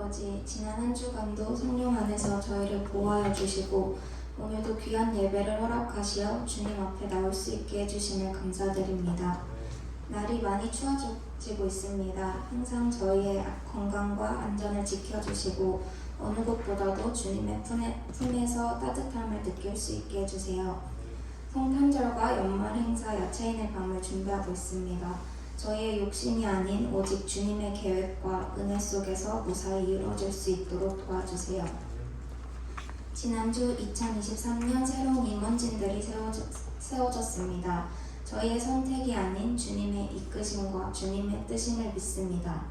아버지, 지난 한 주간도 성령 안에서 저희를 보호하여 주시고 오늘도 귀한 예배를 허락하시어 주님 앞에 나올 수 있게 해주심을 감사드립니다. 날이 많이 추워지고 있습니다. 항상 저희의 건강과 안전을 지켜주시고 어느 것보다도 주님의 품에서 따뜻함을 느낄 수 있게 해주세요. 성탄절과 연말 행사 야채인의 밤을 준비하고 있습니다. 저희의 욕심이 아닌 오직 주님의 계획과 은혜 속에서 무사히 이루어질 수 있도록 도와주세요. 지난주 2023년 새로운 임원진들이 세워졌습니다. 저희의 선택이 아닌 주님의 이끄심과 주님의 뜻임을 믿습니다.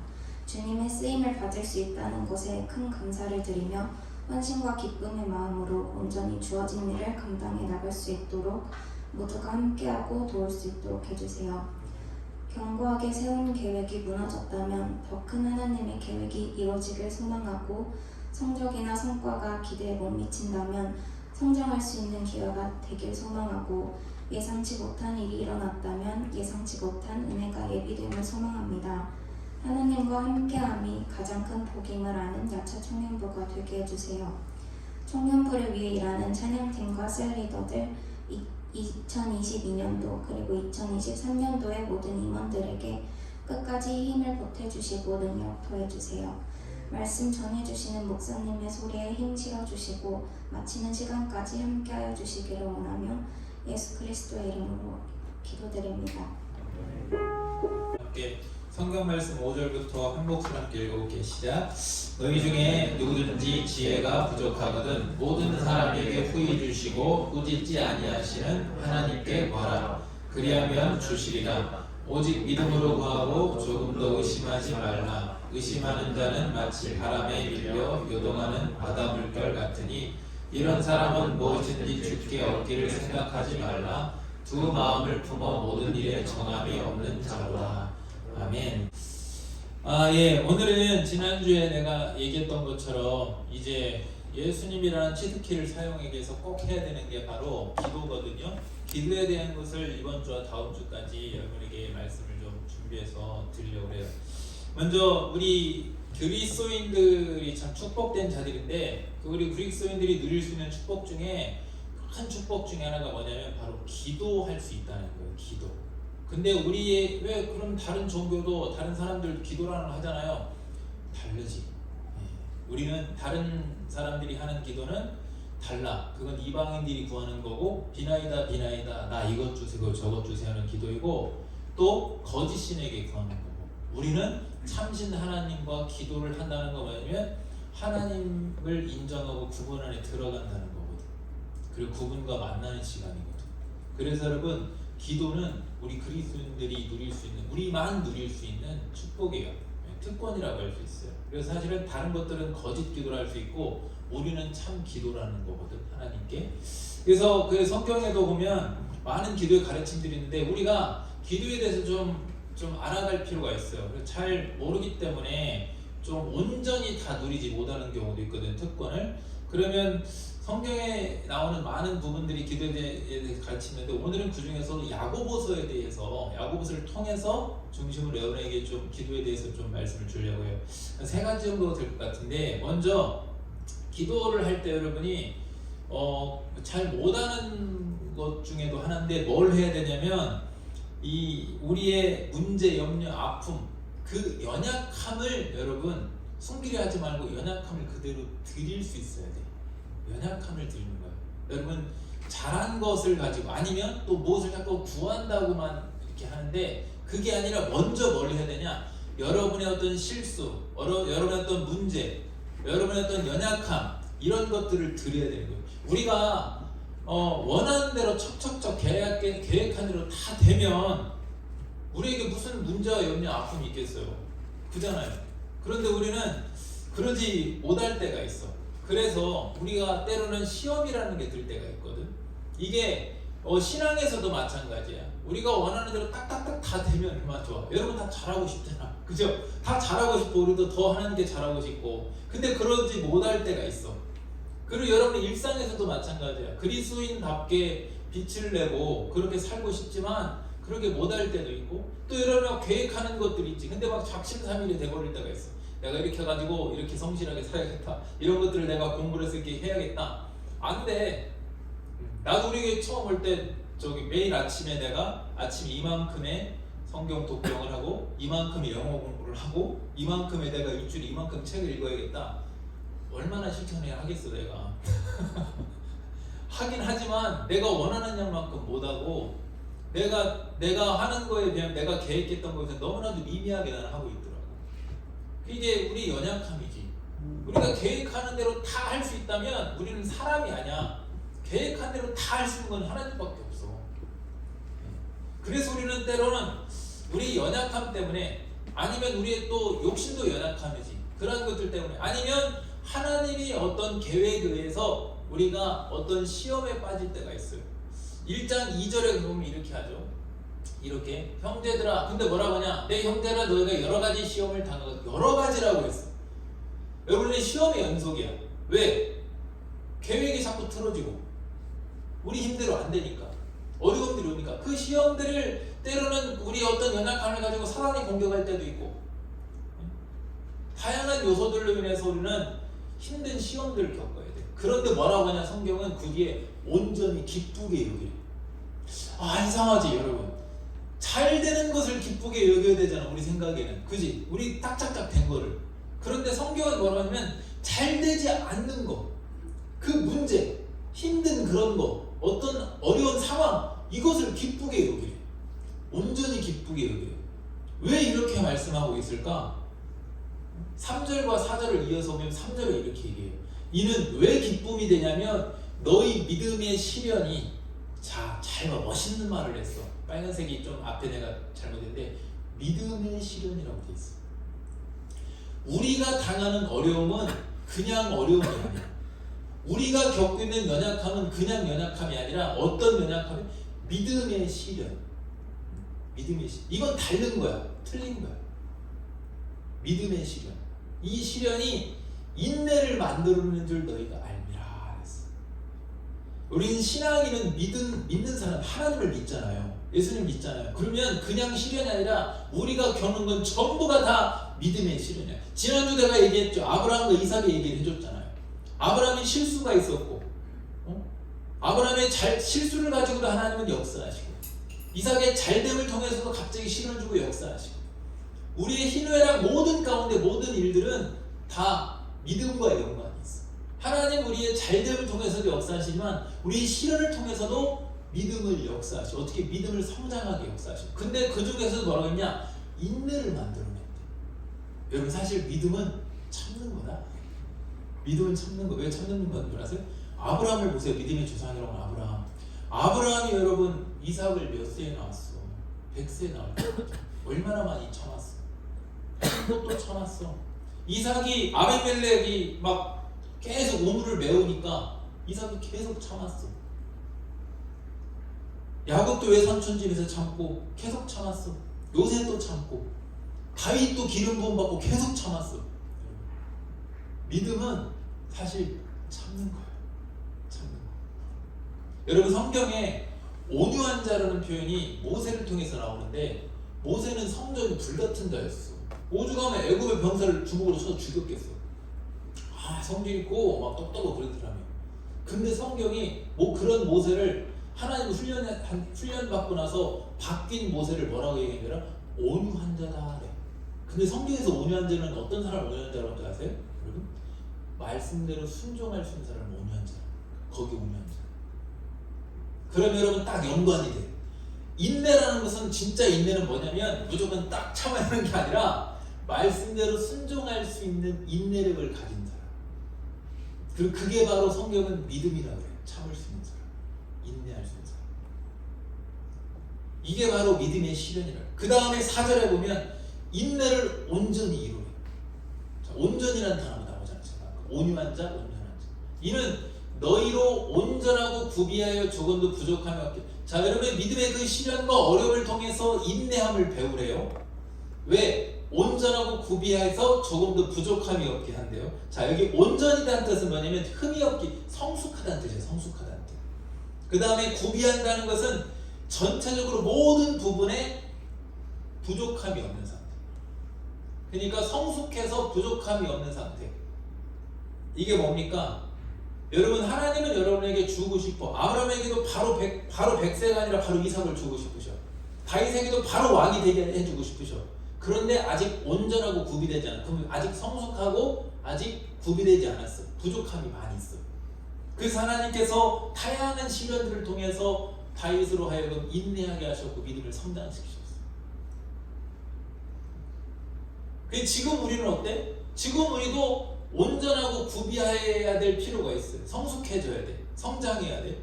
주님의 쓰임을 받을 수 있다는 것에 큰 감사를 드리며 헌신과 기쁨의 마음으로 온전히 주어진 일을 감당해 나갈 수 있도록 모두가 함께하고 도울 수 있도록 해주세요. 견고하게 세운 계획이 무너졌다면 더 큰 하나님의 계획이 이루어지길 소망하고 성적이나 성과가 기대에 못 미친다면 성장할 수 있는 기회가 되길 소망하고 예상치 못한 일이 일어났다면 예상치 못한 은혜가 예비됨을 소망합니다. 하나님과 함께함이 가장 큰 복임을 아는 야차 청년부가 되게 해주세요. 청년부를 위해 일하는 찬양팀과 셀리더들 2022년도 그리고 2023년도의 모든 임원들에게 끝까지 힘을 보태주시고 능력 더해주세요. 말씀 전해주시는 목사님의 소리에 힘 실어주시고 마치는 시간까지 함께하여 주시기를 원하며 예수 그리스도의 이름으로 기도드립니다. 함께 성경 말씀 5절부터 한 목소리 함께 읽어볼게요. 시작. 너희 중에 누구든지 지혜가 부족하거든 모든 사람에게 후히 주시고 꾸짖지 아니하시는 하나님께 구하라. 그리하면 주시리라. 오직 믿음으로 구하고 조금 더 의심하지 말라. 의심하는 자는 마치 바람에 밀려 요동하는 바다 물결 같으니 이런 사람은 무엇인지 주께 얻기를 생각하지 말라. 두 마음을 품어 모든 일에 정함이 없는 자로다. 아멘. 오늘은 지난주에 내가 얘기했던 것처럼 이제 예수님이라는 치트키를 사용하기 위해서 꼭 해야 되는 게 바로 기도거든요. 기도에 대한 것을 이번 주와 다음 주까지 여러분에게 말씀을 좀 준비해서 드리려고 해요. 먼저 우리 그리스도인들이 참 축복된 자들인데 우리 그리스도인들이 누릴 수 있는 축복 중에 큰 축복 중에 하나가 뭐냐면 바로 기도할 수 있다는 거예요. 기도. 근데 우리 왜 그럼 다른 종교도 다른 사람들 기도라는 걸 하잖아요. 다르지. 우리는 다른 사람들이 하는 기도는 달라. 그건 이방인들이 구하는 거고 비나이다 비나이다 나 이것 주세요 저것 주세요 하는 기도이고 또 거짓 신에게 구하는 거고 우리는 참신 하나님과 기도를 한다는 거 뭐냐면 하나님을 인정하고 구분 안에 들어간다는 거거든. 그리고 그분과 만나는 시간이거든. 그래서 여러분 기도는 우리 그리스도인들이 누릴 수 있는 우리만 누릴 수 있는 축복이에요. 특권이라고 할 수 있어요. 그래서 사실은 다른 것들은 거짓 기도를 할 수 있고 우리는 참 기도라는 거거든 하나님께. 그래서 그 성경에도 보면 많은 기도의 가르침들이 있는데 우리가 기도에 대해서 좀 알아갈 필요가 있어요. 잘 모르기 때문에 좀 온전히 다 누리지 못하는 경우도 있거든 특권을. 그러면 성경에 나오는 많은 부분들이 기도에 대해서 가르치는데 오늘은 그 중에서도 야고보서에 대해서 야고보서를 통해서 중심으로 여러분에게 좀 기도에 대해서 좀 말씀을 주려고 해요. 세 가지 정도 될 것 같은데 먼저 기도를 할 때 여러분이 잘 못하는 것 중에도 하나인데 뭘 해야 되냐면 이 우리의 문제, 염려, 아픔 그 연약함을 여러분 숨기려 하지 말고 연약함을 그대로 드릴 수 있어야 돼요. 연약함을 드리는 거예요. 여러분 잘한 것을 가지고 아니면 또 무엇을 자꾸 구한다고만 이렇게 하는데 그게 아니라 먼저 뭘 해야 되냐 여러분의 어떤 실수, 여러분의 어떤 문제, 여러분의 어떤 연약함 이런 것들을 드려야 되는 거예요. 우리가 원하는 대로 척척척 계획한 대로 다 되면 우리에게 무슨 문제와 염려, 아픔이 있겠어요. 그잖아요. 그런데 우리는 그러지 못할 때가 있어. 그래서 우리가 때로는 시험이라는 게 들 때가 있거든. 이게 신앙에서도 마찬가지야. 우리가 원하는 대로 딱딱딱 다 되면 얼마나 좋아. 여러분 다 잘하고 싶잖아. 그죠? 다 잘하고 싶고 우리도 더 하나님께 잘하고 싶고 근데 그러지 못할 때가 있어. 그리고 여러분 일상에서도 마찬가지야. 그리스도인답게 빛을 내고 그렇게 살고 싶지만 그렇게 못할 때도 있고 또 여러분 계획하는 것들이 있지. 근데 막 작심삼일이 돼버릴 때가 있어. 내가 이렇게 해가지고 이렇게 성실하게 살아야겠다. 이런 것들을 내가 공부를 해서 이렇게 해야겠다. 안 돼. 나도 우리 교회 처음 올 때 저기 매일 아침에 내가 아침 이만큼의 성경 독경을 하고 이만큼의 영어 공부를 하고 이만큼의 내가 일주일에 이만큼 책을 읽어야겠다. 얼마나 실천해야 하겠어 내가. 하긴 하지만 내가 원하는 양만큼 못하고 내가 하는 거에 비하면 내가 계획했던 것에 너무나도 미미하게 나는 하고 있더라고. 이게 우리 연약함이지. 우리가 계획하는 대로 다 할 수 있다면 우리는 사람이 아니야. 계획한 대로 다 할 수 있는 건 하나님밖에 없어. 그래서 우리는 때로는 우리 연약함 때문에 아니면 우리의 또 욕심도 연약함이지. 그런 것들 때문에 아니면 하나님이 어떤 계획에 의해서 우리가 어떤 시험에 빠질 때가 있어요. 1장 2절에 보면 이렇게 하죠. 이렇게 형제들아, 근데 뭐라고 하냐? 내 형제라 너희가 여러 가지 시험을 당하고 여러 가지라고 했어. 여러분의 시험의 연속이야. 왜? 계획이 자꾸 틀어지고 우리 힘대로 안 되니까 어려움들이 오니까 그 시험들을 때로는 우리 어떤 연약함을 가지고 사단이 공격할 때도 있고 다양한 요소들로 인해서 우리는 힘든 시험들을 겪어야 돼. 그런데 뭐라고 하냐? 성경은 그 뒤에 온전히 기쁘게 여기래. 아, 이상하지 여러분. 잘 되는 것을 기쁘게 여겨야 되잖아 우리 생각에는. 그지? 우리 딱딱딱 된 거를. 그런데 성경은 뭐라고 하면 잘 되지 않는 거, 그 문제, 힘든 그런 거, 어떤 어려운 상황, 이것을 기쁘게 여기래. 온전히 기쁘게 여기래. 왜 이렇게 말씀하고 있을까? 3절과 4절을 이어서 보면 3절에 이렇게 얘기해요. 이는 왜 기쁨이 되냐면 너희 믿음의 시련이, 자, 잘 봐, 멋있는 말을 했어. 빨간색이 좀 앞에 내가 잘못했는데 믿음의 시련이라고 돼 있어. 우리가 당하는 어려움은 그냥 어려움이 아니야. 우리가 겪고 있는 연약함은 그냥 연약함이 아니라 어떤 연약함이 믿음의 시련. 믿음의 시련. 이건 다른 거야. 틀린 거야. 믿음의 시련. 이 시련이 인내를 만들어내는 줄 너희가 알미라 그랬어. 우리는 신앙인은 믿는 사람, 하나님을 믿잖아요. 예수님 믿잖아요. 그러면 그냥 시련이 아니라 우리가 겪는 건 전부가 다 믿음의 시련이야. 지난주 내가 얘기했죠. 아브라함과 이삭의 얘기를 해줬잖아요. 아브라함이 실수가 있었고, 아브라함의 실수를 가지고도 하나님은 역사하시고, 이삭의 잘됨을 통해서도 갑자기 시련을 주고 역사하시고, 우리의 희노애락 모든 가운데 모든 일들은 다 믿음과 연관이 있어. 하나님 우리의 잘됨을 통해서도 역사하시지만 우리의 시련을 통해서도 믿음을 역사하시고, 어떻게 믿음을 성장하게 역사하시고, 근데 그 중에서도 뭐라고 했냐? 인내를 만들어냈대. 여러분 사실 믿음은 참는 거다. 믿음은 참는 거. 왜 참는 건 줄 아세요? 아브라함을 보세요. 믿음의 조상이라고 하는 아브라함. 아브라함이 여러분 이삭을 몇 세에 낳았어? 100세에 낳았어. 얼마나 많이 참았어. 또 참았어. 이삭이 아비멜렉이 막 계속 우물을 메우니까 이삭이 계속 참았어. 야곱도 외삼촌 집에서 참고 계속 참았어. 요셉도 참고 다윗도 기름 부음 받고 계속 참았어. 믿음은 사실 참는 거예요. 참는 거. 여러분 성경에 온유한 자라는 표현이 모세를 통해서 나오는데 모세는 성전이 불같은 자였어. 오죽하면 애굽의 병사를 주먹으로 쳐서 죽였겠어. 아, 성질 있고 막 똑똑하고 그러더라며. 근데 성경이 뭐 그런 모세를 하나님 훈련 받고 나서 바뀐 모세를 뭐라고 얘기하냐면 온유한 자다 그래. 근데 성경에서 온유한 자는 어떤 사람을 온유한 자라고 하는지 아세요? 여러분? 말씀대로 순종할 수 있는 사람을 온유한 자. 거기 온유한 자. 그러면 여러분 딱 연관이 돼. 인내라는 것은 진짜 인내는 뭐냐면 무조건 딱 참아야 하는 게 아니라 말씀대로 순종할 수 있는 인내력을 가진 사람. 그리고 그게 바로 성경은 믿음이라고 해요. 참을 수 있는 사람. 인내할 수 있는 사람. 이게 바로 믿음의 실현이라고. 그 다음에 4절에 보면 인내를 온전히 이루래. 자, 온전이라는 단어가 나오잖아요. 온유한 자, 온전한 자. 이는 너희로 온전하고 구비하여 조금도 부족함이 없게. 자, 여러분 믿음의 그 시련과 어려움을 통해서 인내함을 배우래요. 왜? 온전하고 구비해서 조금도 부족함이 없게 한대요. 자, 여기 온전이라는 뜻은 뭐냐면 흠이 없기, 성숙하다는 뜻이에요. 성숙하다는 뜻. 그 다음에 구비한다는 것은 전체적으로 모든 부분에 부족함이 없는 상태. 그러니까 성숙해서 부족함이 없는 상태. 이게 뭡니까? 여러분, 하나님은 여러분에게 주고 싶어. 아브라함에게도 바로 100세가 아니라 바로 이삭을 주고 싶으셔. 다윗에게도 바로 왕이 되게 해주고 싶으셔. 그런데 아직 온전하고 구비되지 않아. 그럼 아직 성숙하고 아직 구비되지 않았어. 부족함이 많이 있어. 그래서 하나님께서 다양한 시련들을 통해서 다윗으로 하여금 인내하게 하셨고 믿음을 성장시키셨어. 근데 지금 우리는 어때? 지금 우리도 온전하고 구비해야 될 필요가 있어요. 성숙해져야 돼. 성장해야 돼.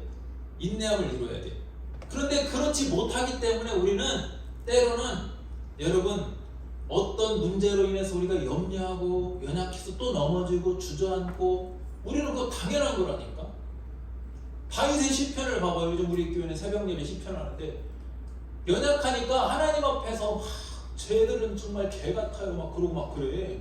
인내함을 이루어야 돼. 그런데 그렇지 못하기 때문에 우리는 때로는 여러분 어떤 문제로 인해서 우리가 염려하고 연약해서 또 넘어지고 주저앉고 우리는 그거 당연한 거라니까. 다윗의 시편을 봐봐요. 요즘 우리 교회는 새벽 예배 시편 하는데 연약하니까 하나님 앞에서 막 쟤들은 정말 개 같아요 막 그러고 막 그래.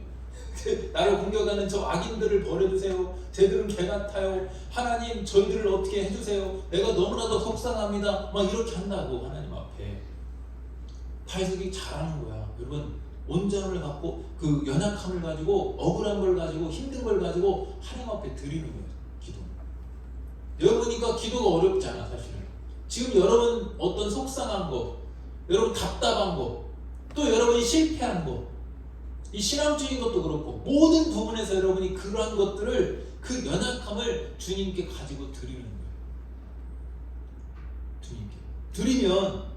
나를 공격하는 저 악인들을 버려주세요. 쟤들은 개 같아요. 하나님 저희들을 어떻게 해주세요. 내가 너무나도 속상합니다. 막 이렇게 한다고 하나님 앞에. 다윗이 잘하는 거야. 여러분 온전을 갖고 그 연약함을 가지고 억울한 걸 가지고 힘든 걸 가지고 하나님 앞에 드리는 거예요. 기도. 여러분이니까 기도가 어렵잖아 사실은. 지금 여러분 어떤 속상한 거, 여러분 답답한 거, 또 여러분이 실패한 거, 이 신앙적인 것도 그렇고 모든 부분에서 여러분이 그러한 것들을 그 연약함을 주님께 가지고 드리는 거예요. 주님께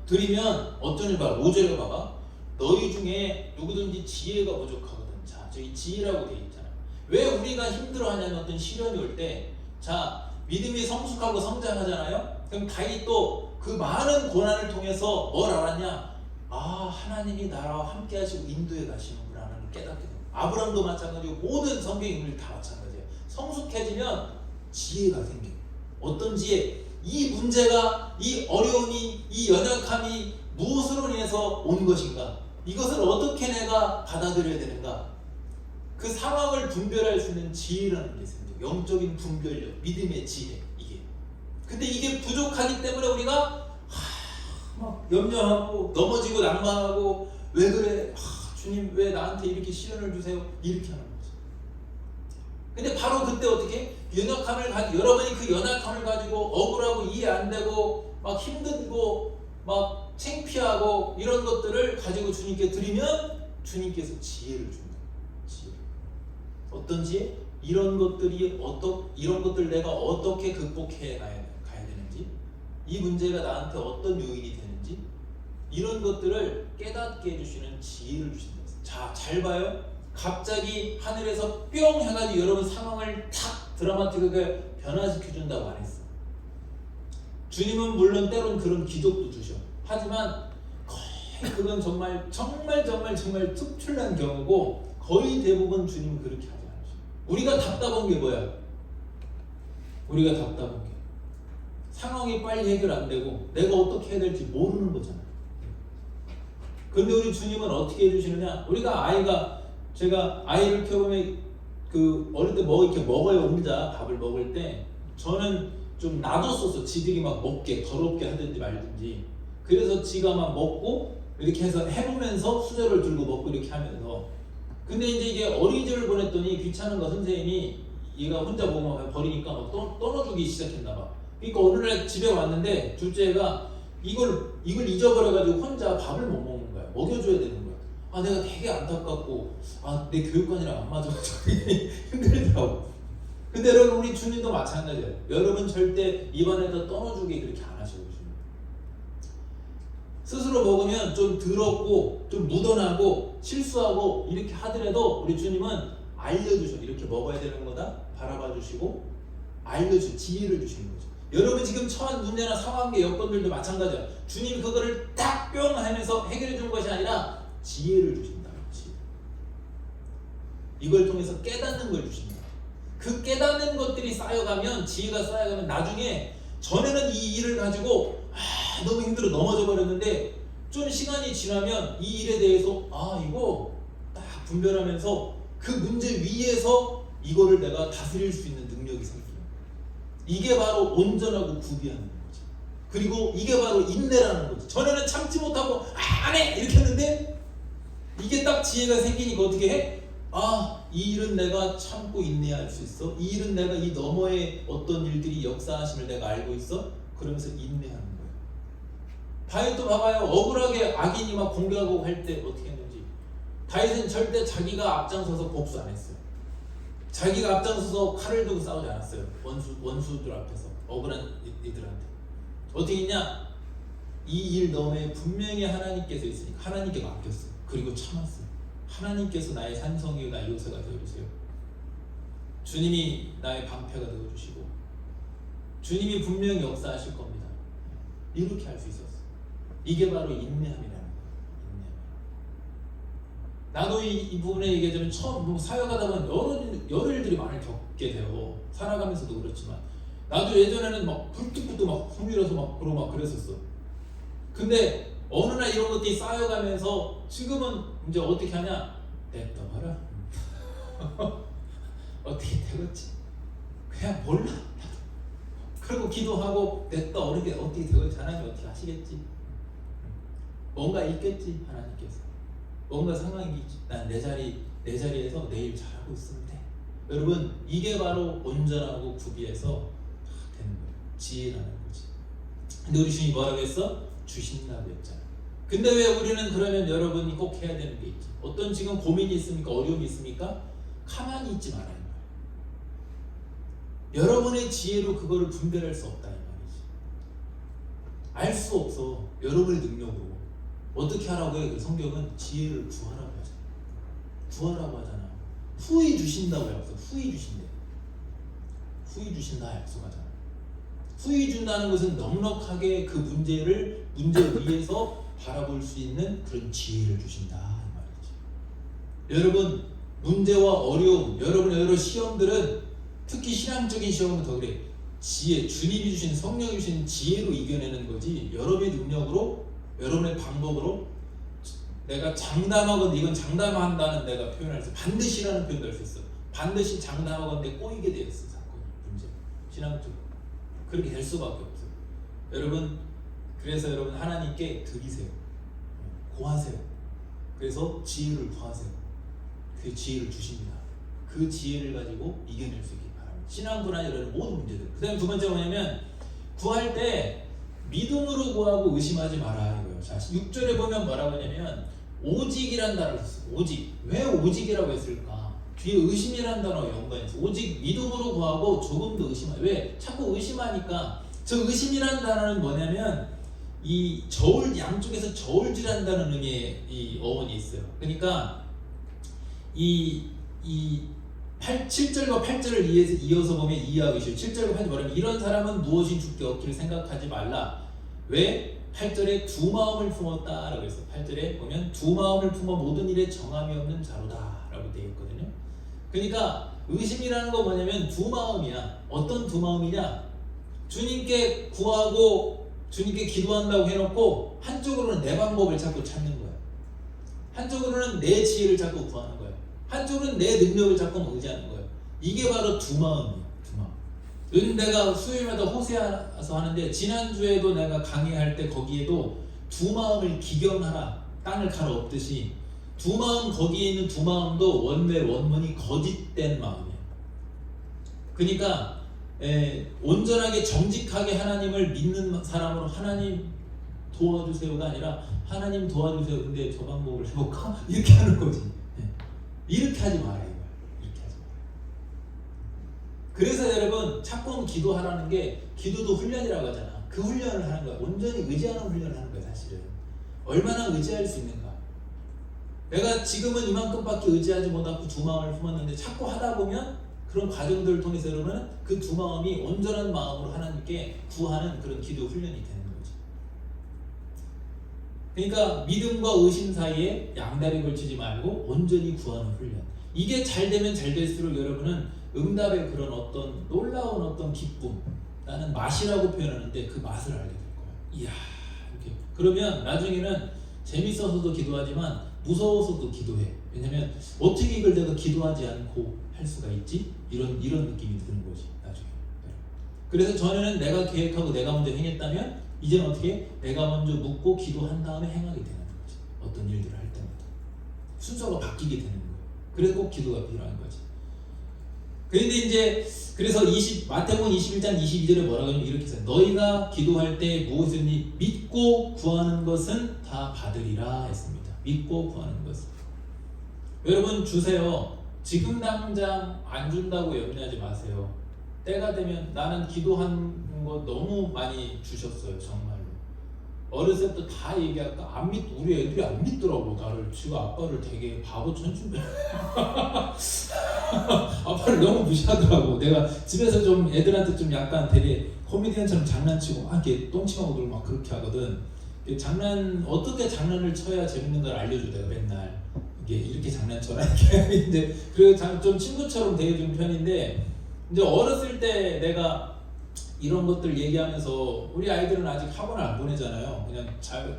드리면 어떤 일 봐. 5절에 봐봐. 너희 중에 누구든지 지혜가 부족하거든. 자, 저기 지혜라고 되어 있잖아. 왜 우리가 힘들어하냐면 어떤 시련이 올 때, 자 믿음이 성숙하고 성장하잖아요. 그럼 다윗도 그 많은 고난을 통해서 뭘 알았냐? 아 하나님이 나와 함께 하시고 인도해 가시는구나 하는 걸 깨닫게 됩니다. 아브라함도 마찬가지고 모든 성경 인물이 다 마찬가지예요. 성숙해지면 지혜가 생겨요. 어떤 지혜? 이 문제가, 이 어려움이, 이 연약함이 무엇으로 인해서 온 것인가? 이것을 어떻게 내가 받아들여야 되는가? 그 상황을 분별할 수 있는 지혜라는 게 생겨요. 영적인 분별력, 믿음의 지혜, 이게. 근데 이게 부족하기 때문에 우리가 막 염려하고 넘어지고 낭망하고 왜 그래? 주님 왜 나한테 이렇게 시련을 주세요? 이렇게 하는 거죠. 근데 바로 그때 어떻게? 여러분이 그 연약함을 가지고 억울하고 이해 안 되고 막 힘들고 막 창피하고 이런 것들을 가지고 주님께 드리면 주님께서 지혜를 준다. 지혜를. 어떤 지혜? 이런 것들 내가 어떻게 극복해 가야 되는지, 이 문제가 나한테 어떤 요인이 되는지, 이런 것들을 깨닫게 해주시는 지혜를 주신다. 자, 잘 봐요. 갑자기 하늘에서 뿅 해가지고 여러분 상황을 탁 드라마틱하게 변화시켜준다고 안 했어. 주님은 물론 때론 그런 기적도 주셔. 하지만 거의 그건 정말 특출난 경우고 거의 대부분 주님은 그렇게 하지 않으셔. 우리가 답답한 게 뭐야? 우리가 답답한 게 상황이 빨리 해결 안 되고 내가 어떻게 해야 될지 모르는 거잖아. 근데 우리 주님은 어떻게 해주시느냐? 제가 아이를 키워보면 그 어릴 때 뭐 이렇게 먹어요. 혼자 밥을 먹을 때 저는 좀 놔뒀었어. 지들이 막 먹게 더럽게 하든지 말든지. 그래서 지가 막 먹고 이렇게 해서 해보면서 수저를 들고 먹고 이렇게 하면서. 근데 이제 이게 어린이집을 보냈더니 귀찮은 거 선생님이 얘가 혼자 먹으면 버리니까 막 떠넣어주기 시작했나 봐. 그러니까 어느 날 집에 왔는데 둘째가 이걸 잊어버려가지고 혼자 밥을 못 먹는 거야. 먹여줘야 되는 거야. 아 내가 되게 안타깝고 내 교육관이랑 안 맞아가지고 힘들더라고. 근데 여러분 우리 주님도 마찬가지예요. 여러분 절대 입안에다 떠넣어주게 그렇게 안 하셔요. 스스로 먹으면 좀 더럽고 좀 묻어나고 실수하고 이렇게 하더라도 우리 주님은 알려주셔. 이렇게 먹어야 되는 거다 바라봐 주시고 지혜를 주시는 거죠. 여러분 지금 처한 문제나 상황의 여건들도 마찬가지야. 주님이 그거를 딱 뿅 하면서 해결해 준 것이 아니라 지혜를 주신다. 지혜. 이걸 통해서 깨닫는 걸 주신다. 그 깨닫는 것들이 쌓여가면, 지혜가 쌓여가면 나중에 전에는 이 일을 가지고 너무 힘들어 넘어져 버렸는데 좀 시간이 지나면 이 일에 대해서 이거 딱 분별하면서 그 문제 위에서 이거를 내가 다스릴 수 있는 능력이 생겨요. 이게 바로 온전하고 구비하는 거지. 그리고 이게 바로 인내라는 거지. 전에는 참지 못하고 안 해! 이렇게 했는데 이게 딱 지혜가 생기니까 어떻게 해? 아, 이 일은 내가 참고 인내할 수 있어. 이 일은 내가 이 너머에 어떤 일들이 역사하심을 내가 알고 있어. 그러면서 인내하는 거예요. 다윗도 봐봐요. 억울하게 악인이 막 공격하고 할 때 어떻게 했는지. 다윗은 절대 자기가 앞장서서 복수 안 했어요. 자기가 앞장서서 칼을 들고 싸우지 않았어요. 원수들 앞에서 억울한 이들한테. 어떻게 했냐? 이 일 너머에 분명히 하나님께서 있으니까 하나님께 맡겼어요. 그리고 참았어요. 하나님께서 나의 산성이요 나의 요새가 되어주세요. 주님이 나의 방패가 되어주시고 주님이 분명히 역사하실 겁니다. 이렇게 할 수 있었어요. 이게 바로 인내함이라는 거예요. 인내함. 나도 이 부분에 얘기하자면 처음 사역하다 보면 여러 일들이 많이 겪게 돼요. 살아가면서도 그렇지만 나도 예전에는 막 불뚝불뚝 막 허밀어서 막 그러고 막 그랬었어. 근데 어느 날 이런 것들이 쌓여가면서 지금은 이제 어떻게 하냐? 냅둬 봐라. 어떻게 되겠지? 그냥 몰라. 그리고 기도하고 냅둬 어떻게 되겠지? 하나님 어떻게 하시겠지? 뭔가 있겠지 하나님께서. 뭔가 상황이 있지. 난 내 자리에서 내일 잘하고 있으면 돼. 여러분 이게 바로 온전하고 구비해서 되는 거예요. 지혜라는 거지. 근데 우리 주님이 뭐라고 했어? 주신다고 했잖아. 근데 왜 우리는 그러면 여러분이 꼭 해야 되는 게 있지? 어떤 지금 고민이 있습니까? 어려움이 있습니까? 가만히 있지 말아야 해요. 여러분의 지혜로 그거를 분별할 수 없다 이 말이지. 알 수 없어. 여러분의 능력으로. 어떻게 하라고 해요? 성경은 지혜를 구하라고 하잖아. 구하라고 하잖아. 후히 주신다고 약속. 후히 주신대. 후히 주신다 약속하잖아. 후히 준다는 것은 넉넉하게 그 문제 위에서 바라볼 수 있는 그런 지혜를 주신다 이 말이지. 여러분 문제와 어려움, 여러분의 여러 시험들은 특히 신앙적인 시험은 더 그래. 지혜, 주님이 주신 성령이 주신 지혜로 이겨내는 거지. 여러분의 능력으로, 여러분의 방법으로 내가 장담하건대 이건 장담한다는 내가 표현할 수 있어. 반드시라는 표현도 할 수 있어. 반드시 장담하건대 꼬이게 되었어 사건이 문제. 신앙적으로. 그렇게 될 수밖에 없어요. 여러분 그래서 여러분 하나님께 드리세요. 고하세요. 그래서 지혜를 구하세요. 그 지혜를 주십니다. 그 지혜를 가지고 이겨낼 수 있기 바랍니다. 신앙뿐 아니라 모든 문제들. 그 다음에 두 번째 뭐냐면 구할 때 믿음으로 구하고 의심하지 마라 이거예요. 자 6절에 보면 뭐라고 하냐면 오직이란 단어를 썼어요. 오직. 왜 오직이라고 했을까? 뒤에 의심이라는 단어가 연관이 있어요. 오직 믿음으로 구하고 조금 더 의심하라. 왜? 자꾸 의심하니까. 저 의심이라는 단어는 뭐냐면 이 양쪽에서 저울질한다는 의미의 이 어원이 있어요. 그러니까 이 7절과 8절을 이어서 보면 이해하기 쉬워요. 7절과 8절 뭐냐면 이런 사람은 무엇이 죽게 없기를 생각하지 말라. 왜? 8절에 두 마음을 품었다 라고 했어요. 8절에 보면 두 마음을 품어 모든 일에 정함이 없는 자로다 라고 되어 있거든요. 그러니까 의심이라는 거 뭐냐면 두 마음이야. 어떤 두 마음이냐? 주님께 구하고 주님께 기도한다고 해놓고 한쪽으로는 내 방법을 자꾸 찾는 거야. 한쪽으로는 내 지혜를 자꾸 구하는 거야. 한쪽으로는 내 능력을 자꾸 의지하는 거야. 이게 바로 두 마음이야. 두 마음. 내가 수요일마다 호세아서 하는데 지난주에도 내가 강의할 때 거기에도 두 마음을 기경하라. 땅을 갈아 엎듯이 두 마음 거기에 있는 두 마음도 원문이 거짓된 마음이에요. 그러니까 온전하게 정직하게 하나님을 믿는 사람으로 하나님 도와주세요가 아니라 하나님 도와주세요. 근데 저 방법을 해볼까? 이렇게 하는 거지. 이렇게 하지 말아요. 이렇게 하지 말아요. 그래서 여러분 자꾸 기도하라는 게 기도도 훈련이라고 하잖아. 그 훈련을 하는 거야. 온전히 의지하는 훈련을 하는 거야. 사실은 얼마나 의지할 수 있는가. 내가 지금은 이만큼밖에 의지하지 못하고 두 마음을 품었는데 자꾸 하다 보면 그런 과정들을 통해서 여러분은 그 두 마음이 온전한 마음으로 하나님께 구하는 그런 기도 훈련이 되는 거지. 그러니까 믿음과 의심 사이에 양다리 걸치지 말고 온전히 구하는 훈련. 이게 잘 되면 잘 될수록 여러분은 응답의 그런 어떤 놀라운 어떤 기쁨, 나는 맛이라고 표현하는데 그 맛을 알게 될 거야. 이야, 이렇게. 그러면 나중에는 재밌어서도 기도하지만 무서워서도 기도해. 왜냐면 어떻게 이걸 내가 기도하지 않고 할 수가 있지? 이런 느낌이 드는 거지 나중에. 그래서 전에는 내가 계획하고 내가 먼저 행했다면 이제는 어떻게? 내가 먼저 묻고 기도한 다음에 행하게 되는 거지. 어떤 일들을 할 때마다. 순서가 바뀌게 되는 거예요. 그래서 꼭 기도가 필요한 거지. 그런데 이제 그래서 마태복음 21장 22절에 뭐라고 하냐면 이렇게 써요. 너희가 기도할 때 무엇이든지 믿고 구하는 것은 다 받으리라 했습니다. 믿고 구하는 것은. 여러분 주세요. 지금 당장 안 준다고 염려하지 마세요. 때가 되면 나는 기도한 거 너무 많이 주셨어요. 정말로. 어렸을 때부터 다 얘기할까? 우리 애들이 안 믿더라고 나를. 지금 아빠를 되게 바보 천춘배 아빠를 너무 무시하더라고. 내가 집에서 좀 애들한테 좀 약간 되게 코미디언처럼 장난치고 이렇게 똥침하고 놀고 막 그렇게 하거든. 어떻게 장난을 쳐야 재밌는 걸 알려줘. 내가 맨날 이렇게 장난쳐라 이렇게. 이제 그리고 좀 친구처럼 대해주는 편인데, 이제 어렸을 때 내가 이런 것들 얘기하면서, 우리 아이들은 아직 학원을 안 보내잖아요. 그냥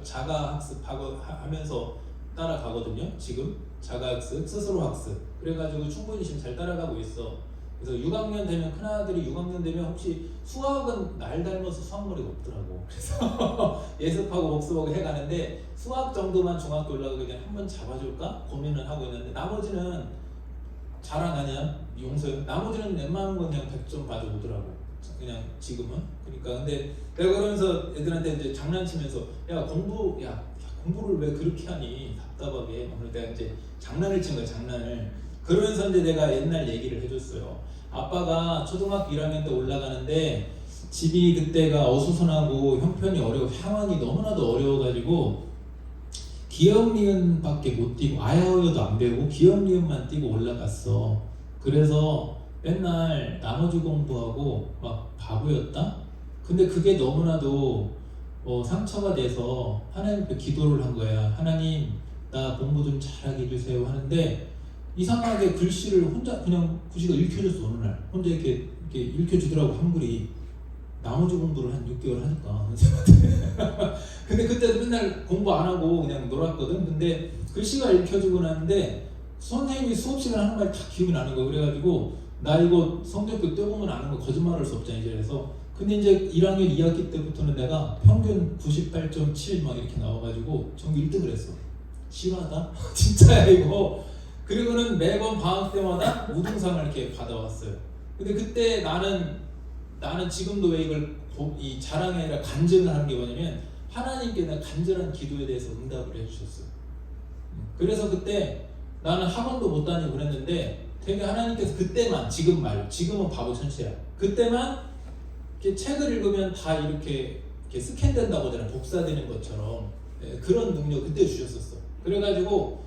자가 학습하면서 따라가거든요. 지금 자가학습, 스스로 학습. 그래가지고 충분히 지금 잘 따라가고 있어. 그래서 6학년 되면, 큰아들이 6학년 되면 혹시 수학은 날 닮아서 수학머리가 없더라고. 그래서 예습하고 복습하고 해가는데, 수학 정도만 중학교 올라가기 전에 한번 잡아줄까 고민을 하고 있는데, 나머지는 자랑하냐 용서요. 나머지는 웬만한 건 그냥 100점 받아오더라고. 그냥 지금은. 그러니까 근데 내가 그러면서 애들한테 이제 장난치면서 공부를 왜 그렇게 하니 답답하게. 내가 이제 장난을 친 거야, 장난을. 그러면서 이제 내가 옛날 얘기를 해줬어요. 아빠가 초등학교 1학년 때 올라가는데 집이 그때가 어수선하고 형편이 상황이 너무나도 어려워가지고 기역 니은밖에 못 띄고 아야어여도 안 배우고 기역 니은만 띄고 올라갔어. 그래서 맨날 나머지 공부하고 막 바보였다. 근데 그게 너무나도 상처가 돼서 하나님께 기도를 한 거야. 하나님, 나 공부 좀 잘하게 해주세요 하는데, 이상하게 글씨를 혼자 그냥 구시가 읽혀줬어. 어느 날 혼자 이렇게 읽혀주더라고, 한글이. 나머지 공부를 한 6개월 하니까 선생님한테. 근데 그때도 맨날 공부 안 하고 그냥 놀았거든. 근데 글씨가 읽혀주고 나는데 선생님이 수업 시간 하는 말이 다 기억이 나는 거야. 그래가지고 나 이거 성적표 떼보면 아는 거 거짓말할 수 없잖아 이제. 그래서 근데 이제 1학년 2학기 때부터는 내가 평균 98.7 막 이렇게 나와가지고 전교 1등을 했어. 실화다? 진짜야 이거. 그리고는 매번 방학 때마다 우등상을 이렇게 받아왔어요. 근데 그때 나는 지금도 왜 이걸 이 자랑이 아니라 간증을 하는 게 뭐냐면, 하나님께 내 간절한 기도에 대해서 응답을 해주셨어요. 그래서 그때 나는 학원도 못 다니고 그랬는데 되게 하나님께서 그때만, 지금은 바보 천치야. 그때만 이렇게 책을 읽으면 다 이렇게 스캔된다고 하잖아. 복사되는 것처럼. 그런 능력 그때 주셨었어. 그래가지고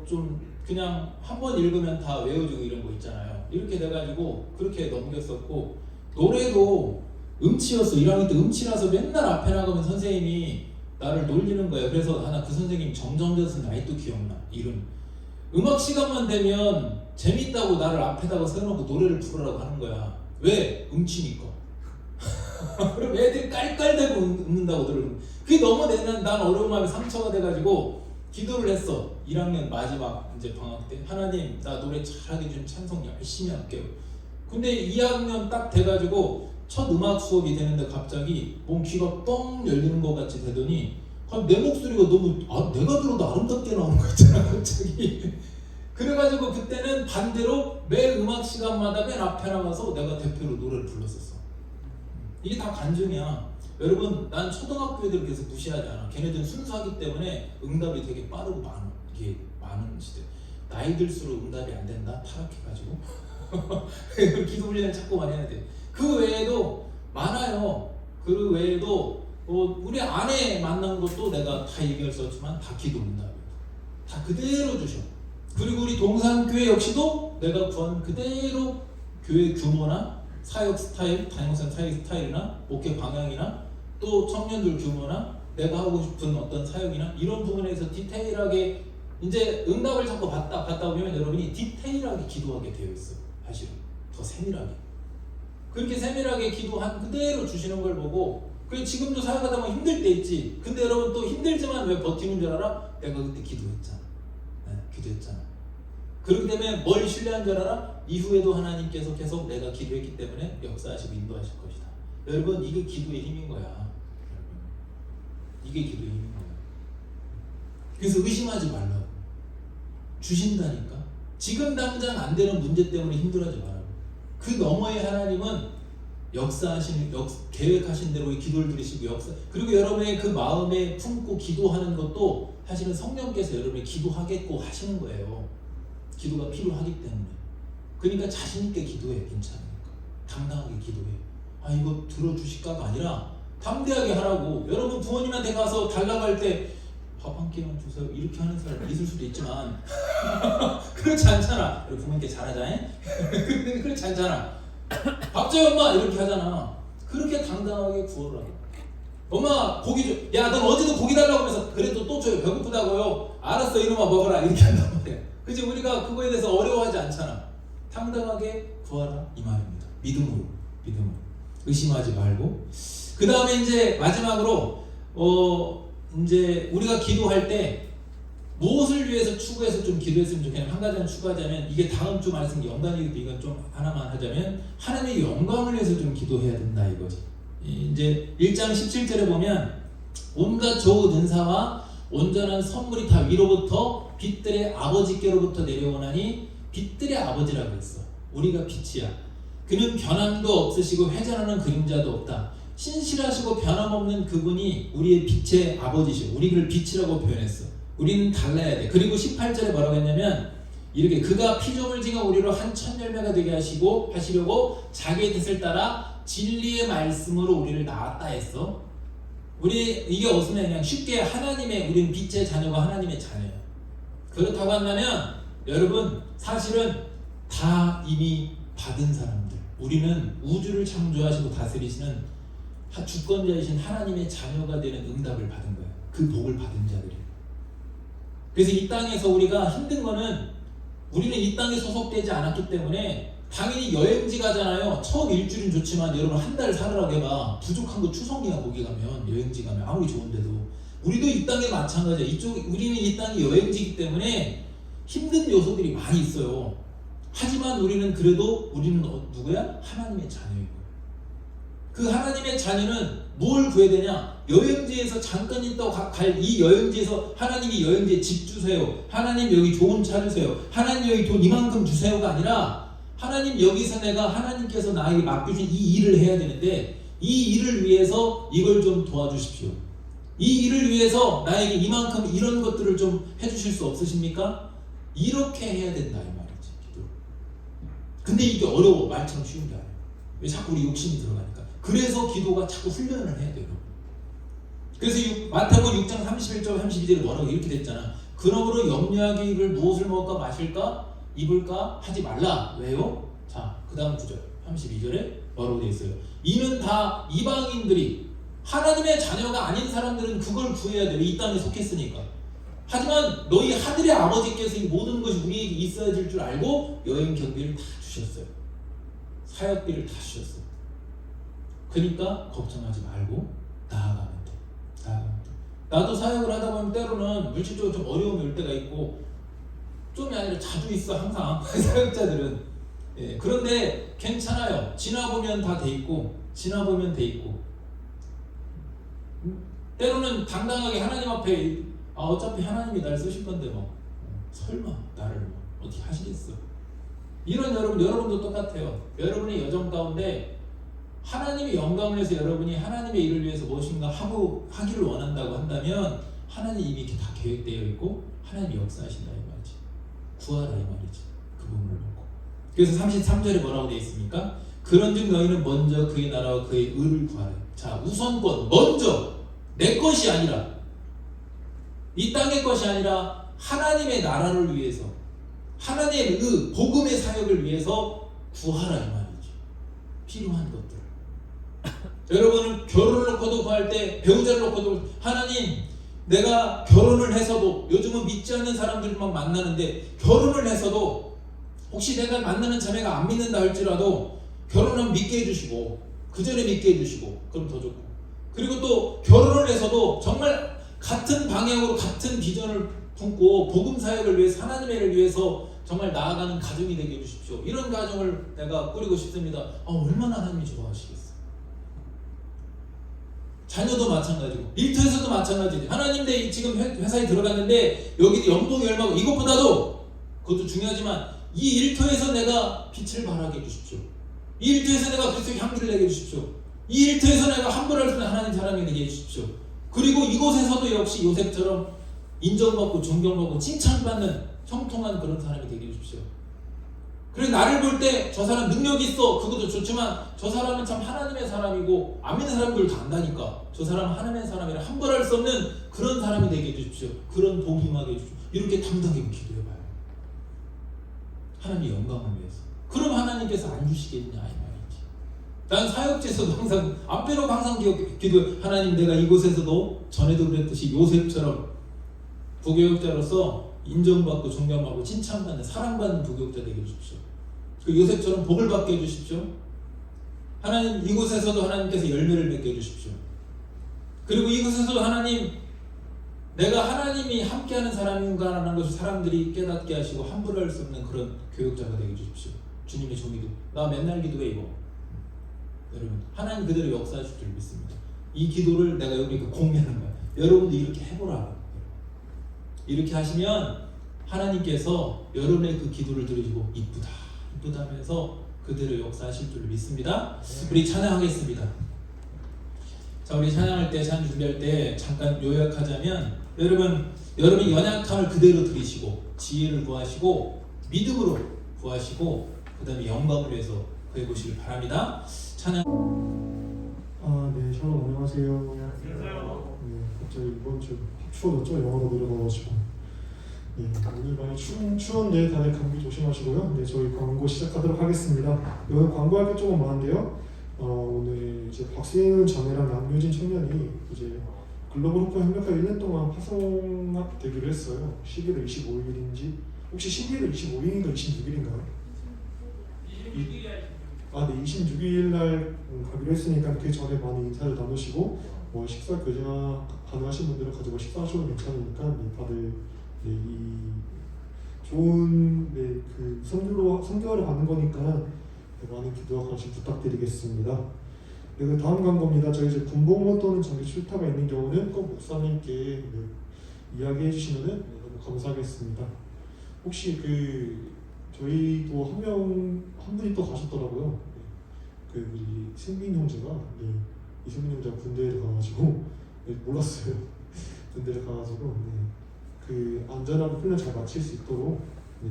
좀 그냥 한 번 읽으면 다 외워지고 이런 거 있잖아요. 이렇게 돼가지고 그렇게 넘겼었고, 노래도 음치였어. 1학년 때 음치라서 맨날 앞에 나가면 선생님이 나를 놀리는 거야. 그래서 하나 그 선생님 정정전 선생님 아직도 기억나. 이름. 음악 시간만 되면 재밌다고 나를 앞에다가 세워놓고 노래를 부르라고 하는 거야. 왜? 음치니까. 그럼 애들이 깔깔대고 웃는다고 들으면 그게 너무 난 어려운 마음에 상처가 돼가지고 기도를 했어. 1학년 마지막 이제 방학 때, 하나님 나 노래 잘하게 좀 찬송 열심히 할게요. 근데 2학년 딱 돼가지고 첫 음악 수업이 되는데 갑자기 몸 귀가 뻥 열리는 것 같이 되더니 내 목소리가 너무 내가 들어도 아름답게 나오는 거 있잖아 갑자기. 그래가지고 그때는 반대로 매 음악 시간마다 맨 앞에 나가서 내가 대표로 노래를 불렀었어. 이게 다 간증이야. 여러분, 난 초등학교 애들 계속 무시하지 않아. 걔네들은 순수하기 때문에 응답이 되게 빠르고 많은 시대. 나이 들수록 응답이 안 된다? 타락해가지고. 기도 훈련을 자꾸 많이 해야 돼. 그 외에도 많아요. 그 외에도 우리 아내 만난 것도 내가 다 얘기할 수 없지만 다 기도 응답이에요. 다 그대로 주셔. 그리고 우리 동산교회 역시도 내가 구한 그대로 교회 규모나 사역 스타일, 담임목사 사역 스타일이나 목회 방향이나 또 청년들 규모나 내가 하고 싶은 어떤 사역이나 이런 부분에서 디테일하게 이제 응답을 자꾸 받다 보면 여러분이 디테일하게 기도하게 되어 있어요. 사실은 더 세밀하게. 그렇게 세밀하게 기도한 그대로 주시는 걸 보고, 그게 지금도 사역하다 보면 힘들 때 있지. 근데 여러분 또 힘들지만 왜 버티는 줄 알아? 내가 그때 기도했잖아. 기도했잖아. 그렇기 때문에 뭘 신뢰한 줄 알아? 이후에도 하나님께서 계속 내가 기도했기 때문에 역사하시고 인도하실 것이다. 여러분, 이게 기도의 힘인 거야. 여러분, 이게 기도의 힘인 거야. 그래서 의심하지 말라고. 주신다니까. 지금 당장 안 되는 문제 때문에 힘들어하지 말라고. 그 너머에 하나님은 역사하시는 계획하신 대로 기도를 들으시고 그리고 여러분의 그 마음에 품고 기도하는 것도 사실은 성령께서 여러분이 기도하겠고 하시는 거예요. 기도가 필요하기 때문에. 그러니까 자신 있게 기도해. 괜찮으니까. 당당하게 기도해. 아 이거 들어주실까가 아니라 담대하게 하라고. 여러분 부모님한테 가서 달라고 할 때 밥 한 끼만 주세요 이렇게 하는 사람 있을 수도 있지만 그렇지 않잖아. 우리 부모님께 잘하자. 그렇지 않잖아. 밥 줘요 엄마 이렇게 하잖아. 그렇게 당당하게 구호를 하고 엄마 고기 줘. 야 넌 어제도 고기 달라고 하면서 그래도 또 줘요. 배고프다고요. 알았어 이놈아 먹어라 이렇게 한단 말이야. 그치 우리가 그거에 대해서 어려워하지 않잖아. 당당하게 구하라 이 말입니다. 믿음으로 의심하지 말고. 그 다음에 이제 마지막으로 이제 우리가 기도할 때 무엇을 위해서 추구해서 좀 기도했으면 좋겠냐면 한 가지만 추구하자면 이게 다음 주 말씀 연관이기도 이건 좀 하나만 하자면 하나님의 영광을 위해서 좀 기도해야 된다 이거지. 이제 1장 17절에 보면 온갖 좋은 은사와 온전한 선물이 다 위로부터 빛들의 아버지께로부터 내려오나니 빛들의 아버지라고 했어. 우리가 빛이야. 그는 변함도 없으시고 회전하는 그림자도 없다. 신실하시고 변함없는 그분이 우리의 빛의 아버지시오. 우리를 빛이라고 표현했어. 우리는 달라야 돼. 그리고 18절에 뭐라고 했냐면 이렇게 그가 피조물 중에 우리로 한 천 열매가 되게 하시려고 자기의 뜻을 따라 진리의 말씀으로 우리를 낳았다 했어. 이게 무슨 그냥 쉽게 우리는 빛의 자녀가 하나님의 자녀예요. 그렇다고 한다면 여러분 사실은 다 이미 받은 사람들. 우리는 우주를 창조하시고 다스리시는 주권자이신 하나님의 자녀가 되는 응답을 받은 거예요. 그 복을 받은 자들이에요. 그래서 이 땅에서 우리가 힘든 거는 우리는 이 땅에 소속되지 않았기 때문에 당연히 여행지 가잖아요. 처음 일주일은 좋지만 여러분 한 달 살으라고 해봐. 부족한 거 추석이야. 거기 가면 여행지 가면 아무리 좋은데도 우리도 이 땅에 마찬가지야. 우리는 이 땅이 여행지이기 때문에 힘든 요소들이 많이 있어요. 하지만 우리는 누구야? 하나님의 자녀이고 그 하나님의 자녀는 뭘 구해야 되냐? 여행지에서 잠깐 있다가 갈 이 여행지에서 하나님이 여행지에 집 주세요. 하나님 여기 좋은 차 주세요. 하나님 여기 돈 이만큼 주세요가 아니라 하나님 여기서 내가 하나님께서 나에게 맡겨준 이 일을 해야 되는데 이 일을 위해서 이걸 좀 도와주십시오. 이 일을 위해서 나에게 이만큼 이런 것들을 좀 해주실 수 없으십니까? 이렇게 해야 된다 이 말이지. 기도. 근데 이게 어려워. 말처럼 쉬운 게 아니야. 왜 자꾸 우리 욕심이 들어가니까. 그래서 기도가 자꾸 훈련을 해야 돼요. 그래서 마태복음 6장 31절 32절에 뭐라고 이렇게 됐잖아. 그러므로 염려하기를 무엇을 먹을까 마실까 입을까 하지 말라. 왜요? 자, 그 다음 구절 32절에 뭐라고 되어 있어요? 이는 다 이방인들이 하나님의 자녀가 아닌 사람들은 그걸 구해야 돼요. 이 땅에 속했으니까. 하지만 너희 하늘의 아버지께서 이 모든 것이 우리에게 있어질 줄 알고 여행 경비를 다 주셨어요. 사역비를 다 주셨어요. 그러니까 걱정하지 말고 나아가면 돼. 나도 사역을 하다 보면 때로는 물질적으로 좀 어려움이 올 때가 있고 좀이 아니라 자주 있어 항상 사역자들은. 예, 그런데 괜찮아요. 지나보면 다 돼 있고 때로는 당당하게 하나님 앞에 어차피 하나님이 날 쓰실 건데 설마 나를 어떻게 하시겠어. 이런 여러분도 똑같아요. 여러분의 여정 가운데 하나님의 영광을 위해서 여러분이 하나님의 일을 위해서 무엇인가 하기를 원한다고 한다면 하나님 이미 이렇게 다 계획되어 있고 하나님이 역사하신다 이 말이지. 구하라 이 말이지. 그 부분을 놓고. 그래서 33절에 뭐라고 되어 있습니까? 그런즉 너희는 먼저 그의 나라와 그의 의를 구하라. 자, 우선권 먼저 내 것이 아니라 이 땅의 것이 아니라 하나님의 나라를 위해서 하나님의 복음의 사역을 위해서 구하라 이 말이지. 필요한 것들. 여러분은 결혼을 놓고도 구할 때 배우자를 놓고도 하나님 내가 결혼을 해서도 요즘은 믿지 않는 사람들만 만나는데 결혼을 해서도 혹시 내가 만나는 자매가 안 믿는다 할지라도 결혼하면 믿게 해주시고 그 전에 믿게 해주시고 그럼 더 좋고 그리고 또 결혼을 해서도 정말 같은 방향으로 같은 비전을 품고 복음 사역을 위해서 하나님의 일을 위해서 정말 나아가는 가정이 되게 해주십시오. 이런 가정을 내가 꾸리고 싶습니다. 얼마나 하나님이 좋아하시겠어요. 자녀도 마찬가지고 일터에서도 마찬가지지. 하나님 내 지금 회사에 들어갔는데 여기 연봉이 얼마고 이것보다도 그것도 중요하지만 이 일터에서 내가 빛을 발하게 해주십시오. 이 일터에서 내가 그리스도의 향기를 내게 해주십시오. 이 일터에서 내가 함부로 할 수 있는 하나님 사람이 되게 해주십시오. 그리고 이곳에서도 역시 요셉처럼 인정받고 존경받고 칭찬받는 형통한 그런 사람이 되게 해주십시오. 그리고 나를 볼 때 저 사람 능력이 있어, 그것도 좋지만 저 사람은 참 하나님의 사람이고 안 믿는 사람들 다 안다니까, 저 사람은 하나님의 사람이라 함부로 할 수 없는 그런 사람이 되게 해주십시오. 그런 복이 임하게 해주십시오. 이렇게 당당하게 기도해봐요. 하나님의 영광을 위해서. 그럼 하나님께서 안 주시겠냐 이 말이지. 난 사역지에서도 항상 안 빼놓고 항상 기도해. 하나님, 내가 이곳에서도 전에도 그랬듯이 요셉처럼 부교육자로서 인정받고 존경받고 칭찬받는 사랑받는 부교육자 되게 해주십시오. 그 요셉처럼 복을 받게 해주십시오. 하나님, 이곳에서도 하나님께서 열매를 맺게 해주십시오. 그리고 이곳에서도 하나님, 내가 하나님이 함께하는 사람인가라는 것을 사람들이 깨닫게 하시고 함부로 할 수 없는 그런 교육자가 되게 해주십시오. 주님의 종이도 나 맨날 기도해 이거. 여러분, 하나님 그대로 역사하실 줄 믿습니다. 이 기도를 내가 여기 공유하는 거야. 여러분도 이렇게 해보라. 이렇게 하시면 하나님께서 여러분의 그 기도를 들으시고 이쁘다 이쁘다 하면서 그대로 역사하실 줄 믿습니다. 우리 찬양하겠습니다. 자, 우리 찬양할 때, 찬양 준비할 때 잠깐 요약하자면, 여러분이 연약함을 그대로 들이시고 지혜를 구하시고 믿음으로 구하시고 그 다음에 영광을 위해서 구해보시길 바랍니다. 찬양. 네, 샬롬 안녕하세요. 안녕하세요. 네, 갑자기 이번 주 추워졌죠? 영화로 내려가가지고. 네, 오늘 많이 추운데 다들 감기 조심하시고요. 네, 저희 광고 시작하도록 하겠습니다. 오늘 광고할 게 조금 많은데요. 오늘 이제 박수현 자매랑 남효진 청년이 이제 글로벌 호프 협력회 1년 동안 파송학 되기로 했어요. 11월 25일인지 혹시 11월 25일인가 26일인가요? 26일이야. 네, 26일 날 가기로 했으니까 그 전에 많이 인사를 나누시고 식사 교제가 가능하신 분들은 가지고 식사하셔도 괜찮으니까 다들 이 좋은 그 선교를 받는 거니까 많은 기도와 관심 부탁드리겠습니다. 그리고 다음 광고입니다. 저희 이제 군복무 또는 장기 출타가 있는 경우는 꼭 목사님께 이야기해 주시면은 너무 감사하겠습니다. 혹시 저희도 한 분이 또 가셨더라고요. 우리 승빈 형제가 이승민 형제가 군대에 가가지고 몰랐어요. 군대에 가가지고 그 안전하게 훈련 잘 마칠 수 있도록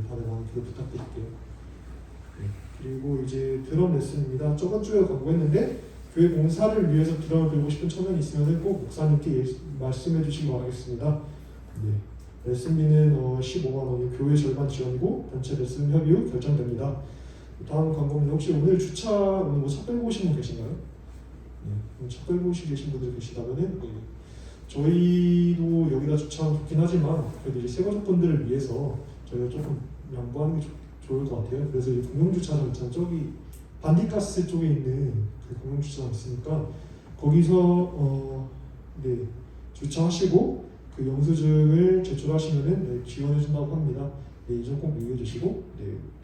다들 많은 기도 부탁드릴게요. 그리고 이제 드럼 레슨입니다. 저번 주에 광고했는데 교회 봉사를 위해서 드럼을 배우고 싶은 청년이 있으면 꼭 목사님께 말씀해 주시기 바라겠습니다. 레슨비는 15만 원이 교회 절반 지원이고 단체 레슨 협의 후 결정됩니다. 다음 광고입니다. 혹시 오늘 오늘 차 끌고 오신 분 계신가요? 차 끌고 오시 계신 분들 계시다면은 저희도 여기다 주차하면 좋긴 하지만 그래도 이제 세가족분들을 위해서 저희가 조금 양보하는 게 좋을 것 같아요. 그래서 이 공용주차장 있잖아요. 저기 반디가스 쪽에 있는 그 공용주차장 있으니까 거기서 주차하시고 그 영수증을 제출하시면은 지원해준다고 합니다. 이 점 꼭 유의해주시고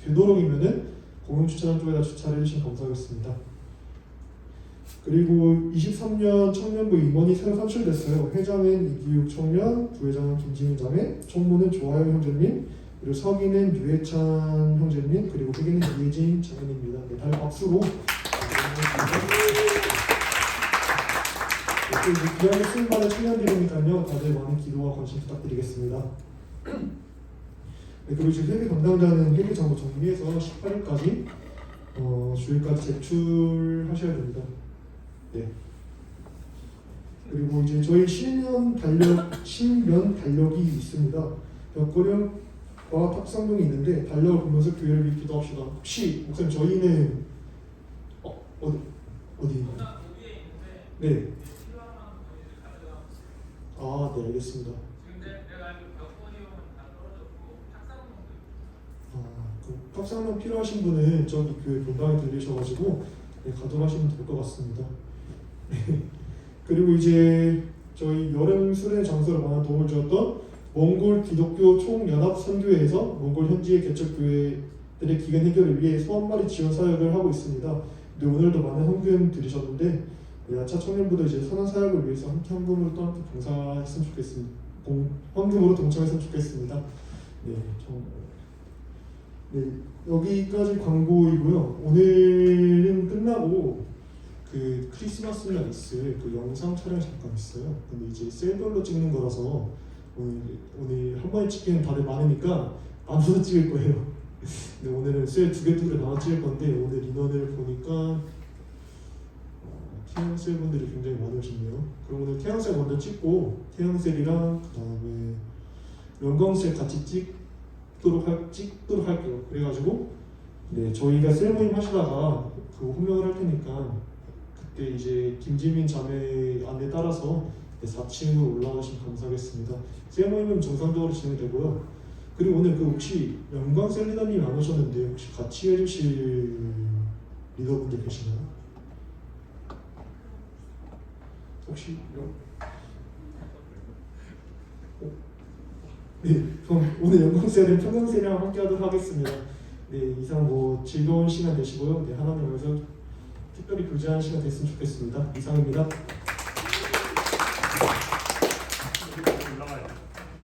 되도록이면은 공용주차장 쪽에다 주차를 해주시면 감사하겠습니다. 그리고 23년 청년부 임원이 새로 선출됐어요. 회장은 이기욱 청년, 부회장은 김지민 자매, 총무는 조하영 형제님, 그리고 서기는 유해찬 형제님, 그리고 회계는 이혜진 자매님입니다. 다들 박수로. 귀하게 수임받은 청년들이니까요. 다들 많은 기도와 관심 부탁드리겠습니다. 그리고 지금 회계 담당자는 회계 정보 정리해서 18일까지 주일까지 제출하셔야 됩니다. 그리고 이제 저희 실면 달력이 있습니다. 벽고령과 탁상동이 있는데 달력을 보면서 교회를 위해 기도합시다. 혹시 목사님 저희는 어디? 네. 네, 알겠습니다. 그 탁상동 필요하신 분은 저기 교회 본당에 들리셔가지고 가져가시면 될 것 같습니다. 그리고 이제 저희 여름 수련회 장소로 많은 도움을 주었던 몽골 기독교 총연합 선교회에서 몽골 현지의 개척교회들의 기근 해결을 위해 소한마리 지원 사역을 하고 있습니다. 근데 오늘도 많은 헌금 드리셨는데 야차 청년부도 이제 선한 사역을 위해서 함께 헌금으로 또 함께 봉사했으면 좋겠습니다. 헌금으로 동참했으면 좋겠습니다. 네, 여기까지 광고이고요. 오늘은 끝나고 그 크리스마스 날 있을 그 영상 촬영 잠깐 있어요. 근데 이제 셀별로 찍는 거라서 오늘 한 번에 찍기는 다들 많으니까 나눠서 찍을 거예요. 근데 오늘은 셀 두 개 나눠 찍을 건데 오늘 인원을 보니까 태양셀 분들이 굉장히 많이 오셨네요. 그럼 오늘 태양셀 먼저 찍고 태양셀이랑 그 다음에 영광셀 같이 찍도록 할게요. 그래가지고 네 저희가 셀 모임 하시다가 그 호명을 할 테니까 그때 이제 김지민 자매 안에 따라서 4층으로 올라가시면 감사하겠습니다. 셀 모임은 정상적으로 진행되고요. 그리고 오늘 그 혹시 영광셀 리더님 안 오셨는데 혹시 같이 해주실 리더분들 계시나요? 혹시 네, 그럼 오늘 영광셀은 평강셀이랑 함께하도록 하겠습니다. 네, 이상 뭐 즐거운 시간 되시고요. 네, 하나님 안에서 특별히 교제하는 시간 됐으면 좋겠습니다. 이상입니다.